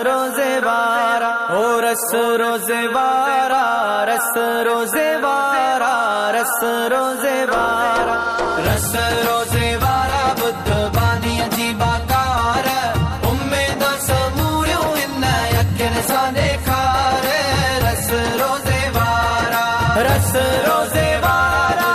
रोजे वारा, ओ रस रोजे वारा, रस रोजे वारा, रस रोजे वारा, रस रोजे वारा, बुद्ध बानी अजीबाकार, उम्मीद समूरियो इन यकिन सा देखार, रस रोजे वारा, रस रोजे वारा,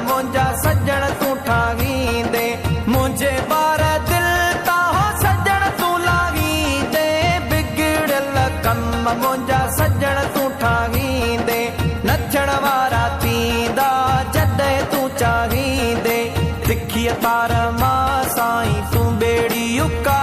मुंजा सजण तू ठाही दे, मुझे बार दिल ता हो सजण तू लाही दे, बिगड़ल कम मुंजा सजण तू ठाही दे, नचण वारा थींदा जॾहिं तू चाही दे, तिखी तार मां साईं तू बेड़ी उका